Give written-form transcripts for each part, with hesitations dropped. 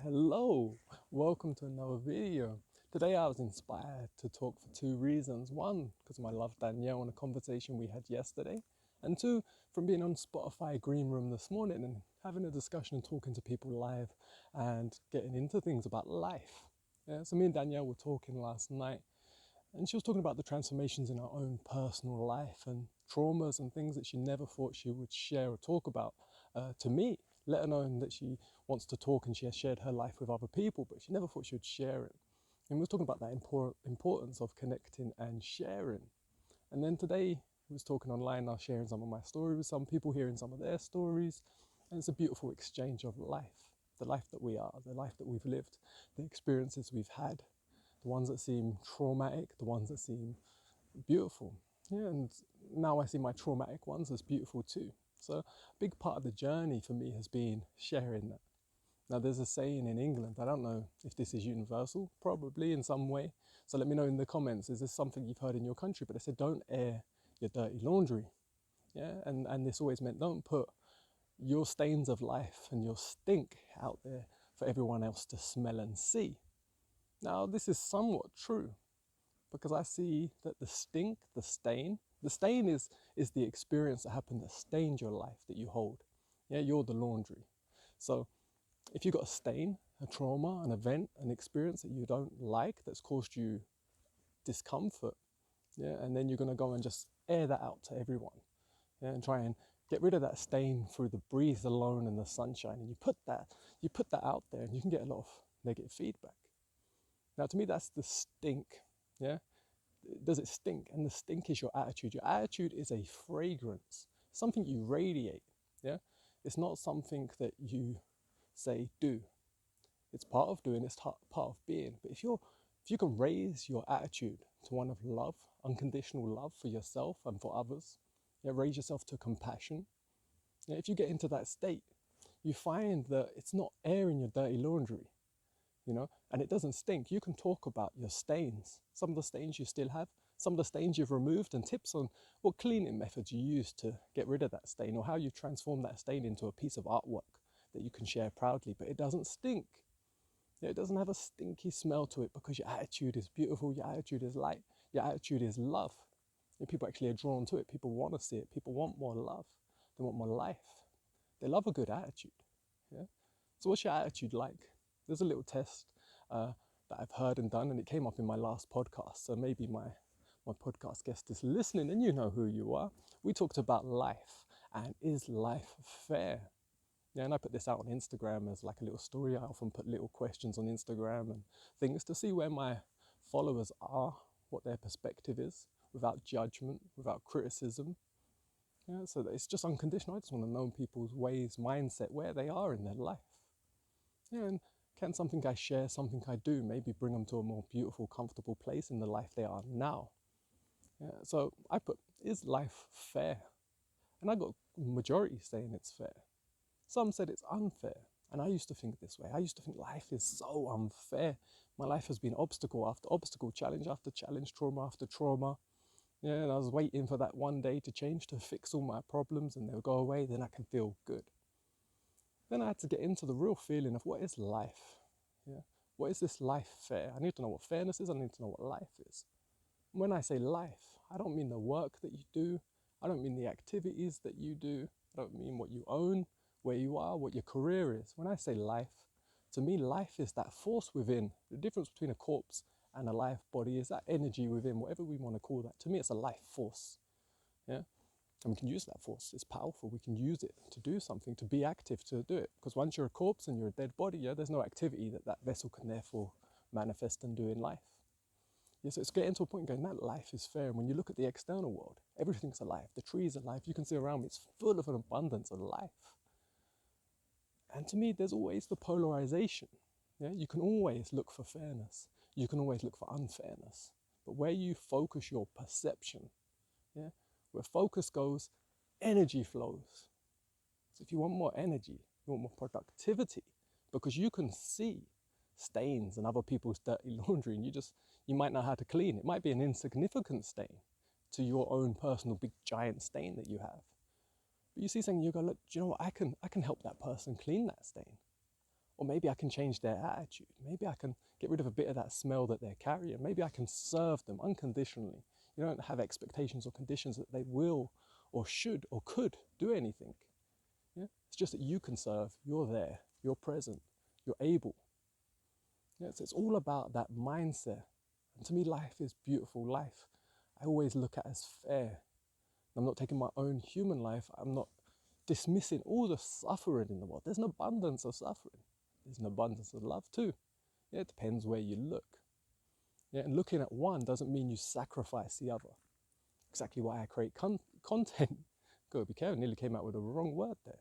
Hello, welcome to another video. Today I was inspired to talk for two reasons. One, because of my love Danielle and a conversation we had yesterday. And two, from being on Spotify Green Room this morning and having a discussion and talking to people live and getting into things about life. Yeah, so me and Danielle were talking last night and she was talking about the transformations in her own personal life and traumas and things that she never thought she would share or talk about to me, let alone that she wants to talk and she has shared her life with other people, but she never thought she would share it. And we were talking about that importance of connecting and sharing. And then today we was talking online, I was sharing some of my stories with some people, hearing some of their stories. And it's a beautiful exchange of life, the life that we are, the life that we've lived, the experiences we've had, the ones that seem traumatic, the ones that seem beautiful. Yeah, and now I see my traumatic ones as beautiful too. So a big part of the journey for me has been sharing that. Now there's a saying in England, I don't know if this is universal, probably in some way. So let me know in the comments, is this something you've heard in your country? But they said don't air your dirty laundry. Yeah, and this always meant don't put your stains of life and your stink out there for everyone else to smell and see. Now this is somewhat true, because I see that the stink, the stain is the experience that happened that stained your life that you hold. Yeah, you're the laundry. So if you've got a stain, a trauma, an event, an experience that you don't like that's caused you discomfort, yeah, and then you're gonna go and just air that out to everyone, yeah, and try and get rid of that stain through the breeze alone and the sunshine. And you put that out there, and you can get a lot of negative feedback. Now, to me, that's the stink. Yeah, does it stink? And the stink is your attitude. Your attitude is a fragrance, something you radiate. Yeah, it's not something that you say do. It's part of doing. It's part of being. But if you can raise your attitude to one of love, unconditional love for yourself and for others, yeah, raise yourself to compassion. Yeah, if you get into that state, you find that it's not airing your dirty laundry, and it doesn't stink. You can talk about your stains, some of the stains you still have, some of the stains you've removed, and tips on what cleaning methods you use to get rid of that stain, or how you transform that stain into a piece of artwork that you can share proudly. But it doesn't stink. Yeah, it doesn't have a stinky smell to it, because your attitude is beautiful, your attitude is light, your attitude is love. And people actually are drawn to it. People want to see it. People want more love. They want more life. They love a good attitude. Yeah. So what's your attitude like? There's a little test that I've heard and done, and it came up in my last podcast. So maybe my podcast guest is listening, and you know who you are. We talked about life, and is life fair? Yeah, and I put this out on Instagram as like a little story. I often put little questions on Instagram and things to see where my followers are, what their perspective is, without judgment, without criticism. Yeah, so that it's just unconditional. I just want to know people's ways, mindset, where they are in their life. Yeah, and can something I share, something I do, maybe bring them to a more beautiful, comfortable place in the life they are now? Yeah, so I put, is life fair? And I got majority saying it's fair. Some said it's unfair. And I used to think this way. I used to think life is so unfair. My life has been obstacle after obstacle, challenge after challenge, trauma after trauma. Yeah, and I was waiting for that one day to change, to fix all my problems, and they'll go away, then I can feel good. Then I had to get into the real feeling of what is life? Yeah. What is this life fair? I need to know what fairness is. I need to know what life is. When I say life, I don't mean the work that you do. I don't mean the activities that you do. I don't mean what you own, where you are, what your career is. When I say life, to me, life is that force within. The difference between a corpse and a live body is that energy within, whatever we want to call that. To me, it's a life force. Yeah. And we can use that force. It's powerful. We can use it to do something, to be active, to do it. Because once you're a corpse and you're a dead body, yeah, there's no activity that vessel can therefore manifest and do in life. Yeah, so it's getting to a point going, that life is fair. And when you look at the external world, everything's alive. The trees are alive. You can see around me, it's full of an abundance of life. And to me, there's always the polarization. Yeah, you can always look for fairness. You can always look for unfairness. But where you focus your perception, yeah, where focus goes, energy flows. So if you want more energy, you want more productivity, because you can see stains and other people's dirty laundry, and you might know how to clean. It might be an insignificant stain to your own personal big giant stain that you have. But you see something, you go, look, do you know what? I can help that person clean that stain. Or maybe I can change their attitude. Maybe I can get rid of a bit of that smell that they're carrying. Maybe I can serve them unconditionally. You don't have expectations or conditions that they will or should or could do anything. Yeah? It's just that you can serve, you're there, you're present, you're able. Yeah? So it's all about that mindset. And to me, life is beautiful. Life, I always look at as fair. I'm not taking my own human life. I'm not dismissing all the suffering in the world. There's an abundance of suffering. There's an abundance of love too. Yeah, it depends where you look. Yeah, and looking at one doesn't mean you sacrifice the other. Exactly why I create content. Go be careful, nearly came out with the wrong word there.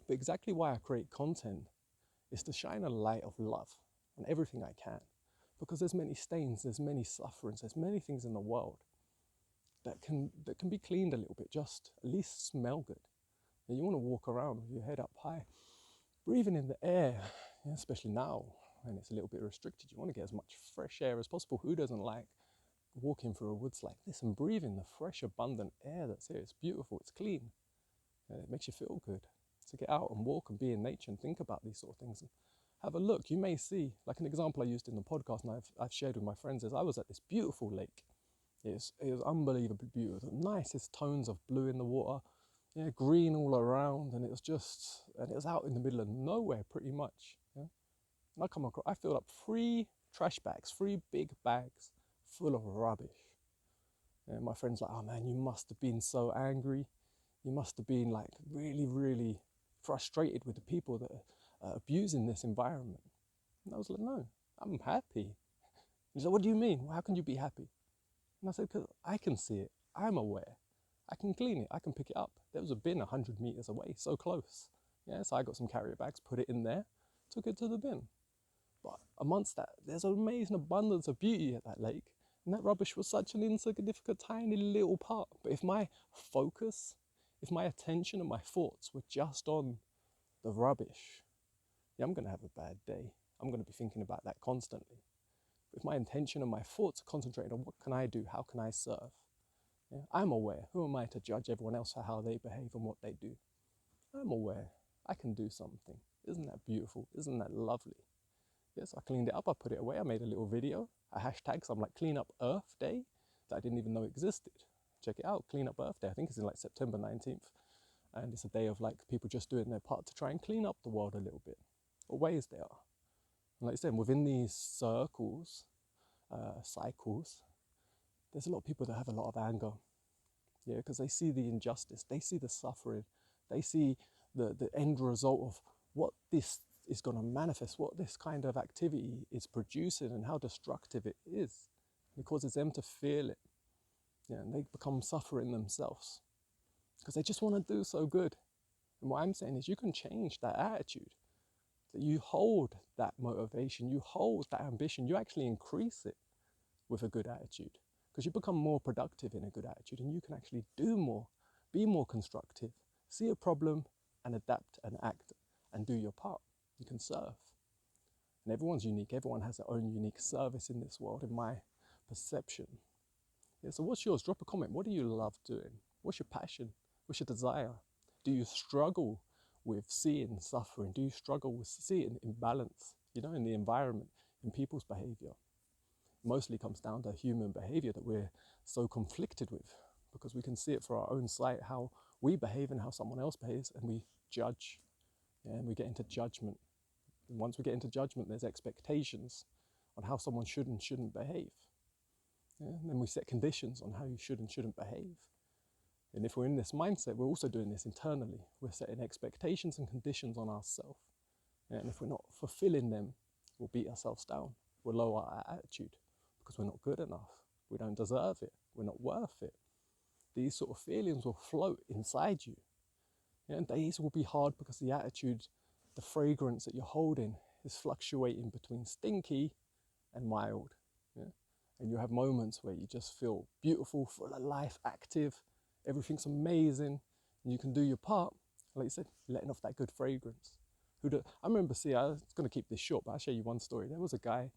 But exactly why I create content is to shine a light of love on everything I can. Because there's many stains, there's many sufferings, there's many things in the world that can be cleaned a little bit, just at least smell good. And you want to walk around with your head up high, breathing in the air, yeah, especially now when it's a little bit restricted. You want to get as much fresh air as possible. Who doesn't like walking through a woods like this and breathing the fresh, abundant air that's here? It's beautiful, it's clean, and it makes you feel good. So get out and walk and be in nature and think about these sort of things and have a look. You may see, like an example I used in the podcast and I've shared with my friends, is I was at this beautiful lake. It was unbelievably beautiful. The nicest tones of blue in the water, yeah, green all around, and it was out in the middle of nowhere pretty much. Yeah? And I filled up 3 trash bags, 3 big bags full of rubbish. And my friend's like, oh man, you must have been so angry. You must have been like really, really frustrated with the people that are abusing this environment. And I was like, no, I'm happy. He said, what do you mean? Well, how can you be happy? And I said, because I can see it. I'm aware. I can clean it. I can pick it up. There was a bin 100 meters away, so close. Yeah, so I got some carrier bags, put it in there, took it to the bin. But amongst that, there's an amazing abundance of beauty at that lake. And that rubbish was such an insignificant, tiny little part. But if my focus, if my attention and my thoughts were just on the rubbish, yeah, I'm going to have a bad day. I'm going to be thinking about that constantly. But if my intention and my thoughts are concentrated on what can I do, how can I serve, yeah, I'm aware. Who am I to judge everyone else for how they behave and what they do? I'm aware. I can do something. Isn't that beautiful? Isn't that lovely? Yes, I cleaned it up. I put it away. I made a little video, a hashtag. So I'm like Clean Up Earth Day that I didn't even know existed. Check it out, Clean Up Earth Day. I think it's in like September 19th. And it's a day of like people just doing their part to try and clean up the world a little bit. What ways they are. And like I said, within these cycles, there's a lot of people that have a lot of anger. Yeah, because they see the injustice, they see the suffering, they see the end result of what this is going to manifest, what this kind of activity is producing and how destructive it is. It causes them to feel it. Yeah, and they become suffering themselves because they just want to do so good. And what I'm saying is you can change that attitude. That you hold that motivation, you hold that ambition, you actually increase it with a good attitude because you become more productive in a good attitude and you can actually do more, be more constructive, see a problem and adapt and act and do your part. You can serve. And everyone's unique. Everyone has their own unique service in this world, in my perception. Yeah, so what's yours? Drop a comment. What do you love doing? What's your passion? What's your desire? Do you struggle with seeing suffering? Do you struggle with seeing imbalance, in the environment, in people's behavior? Mostly comes down to human behavior that we're so conflicted with because we can see it for our own sight, how we behave and how someone else behaves, and we judge, and we get into judgment. And once we get into judgment, there's expectations on how someone should and shouldn't behave. Yeah? And then we set conditions on how you should and shouldn't behave. And if we're in this mindset, we're also doing this internally. We're setting expectations and conditions on ourselves. Yeah? And if we're not fulfilling them, we'll beat ourselves down. We'll lower our attitude because we're not good enough. We don't deserve it. We're not worth it. These sort of feelings will float inside you. Yeah? And days will be hard because the attitude, the fragrance that you're holding is fluctuating between stinky and mild. Yeah? And you have moments where you just feel beautiful, full of life, active, everything's amazing, and you can do your part. Like you said, letting off that good fragrance. I remember, I was going to keep this short, but I'll share you one story. There was a guy,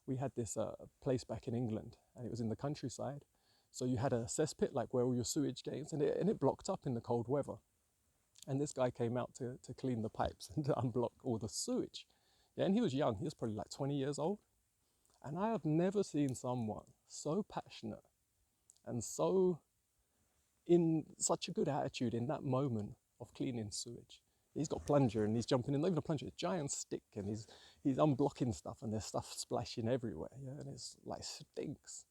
we had this place back in England, and it was in the countryside. So you had a cesspit, like where all your sewage gates, and it blocked up in the cold weather. And this guy came out to clean the pipes and to unblock all the sewage. Yeah, and he was young. He was probably like 20 years old. And I have never seen someone so passionate and so in such a good attitude in that moment of cleaning sewage. He's got a plunger and he's jumping in, not even a plunger, a giant stick, and he's unblocking stuff and there's stuff splashing everywhere, yeah, and it's like stinks.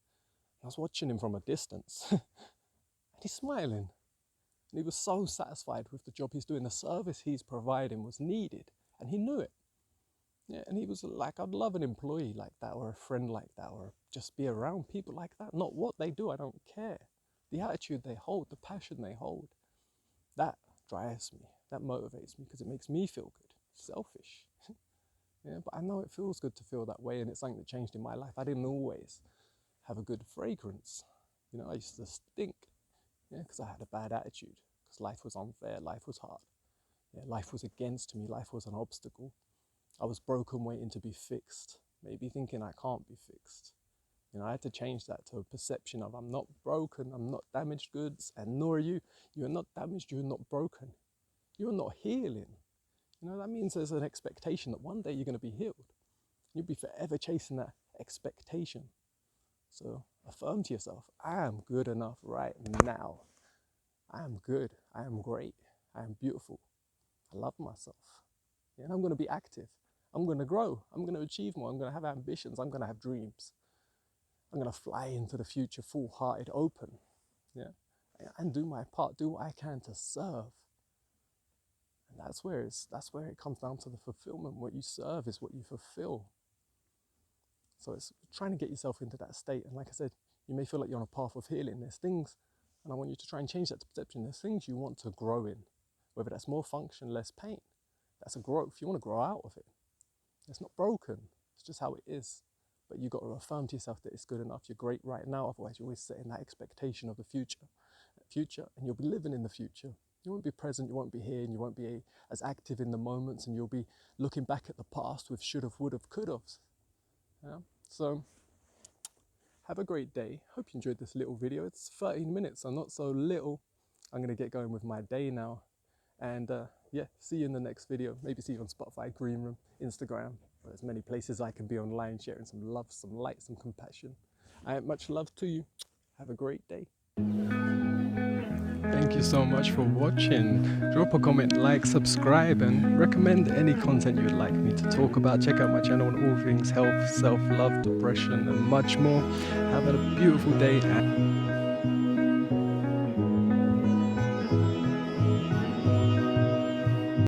I was watching him from a distance and he's smiling. And he was so satisfied with the job he's doing. The service he's providing was needed and he knew it. Yeah, and he was like, I'd love an employee like that, or a friend like that, or just be around people like that. Not what they do, I don't care. The attitude they hold, the passion they hold, that drives me, that motivates me, because it makes me feel good. Selfish. Yeah, but I know it feels good to feel that way, and it's something that changed in my life. I didn't always have a good fragrance. You know, I used to stink, yeah, because I had a bad attitude, because life was unfair, life was hard. Yeah, life was against me, life was an obstacle. I was broken waiting to be fixed, maybe thinking I can't be fixed. You know, I had to change that to a perception of I'm not broken, I'm not damaged goods, and nor are you. You are not damaged, you are not broken. You are not healing. You know, that means there's an expectation that one day you're going to be healed. You'll be forever chasing that expectation. So affirm to yourself, I am good enough right now. I am good, I am great, I am beautiful. I love myself. Yeah, and I'm going to be active. I'm going to grow. I'm going to achieve more. I'm going to have ambitions. I'm going to have dreams. I'm going to fly into the future full-hearted, open, yeah, and do my part, do what I can to serve. And that's where it comes down to the fulfillment. What you serve is what you fulfill. So it's trying to get yourself into that state. And like I said, you may feel like you're on a path of healing. There's things, and I want you to try and change that to perception. There's things you want to grow in, whether that's more function, less pain. That's a growth. You want to grow out of it. It's not broken. It's just how it is. But you've got to affirm to yourself that it's good enough. You're great right now. Otherwise, you're always setting that expectation of the future, and you'll be living in the future. You won't be present. You won't be here, and you won't be as active in the moments. And you'll be looking back at the past with should have, would have, could have. Yeah? So have a great day. Hope you enjoyed this little video. It's 13 minutes, so not so little. I'm going to get going with my day now. And yeah, see you in the next video. Maybe see you on Spotify, Green Room, Instagram. There's many places I can be online, sharing some love, some light, some compassion. Much love to you. Have a great day. Thank you so much for watching. Drop a comment, like, subscribe, and recommend any content you would like me to talk about. Check out my channel on all things health, self-love, depression, and much more. Have a beautiful day.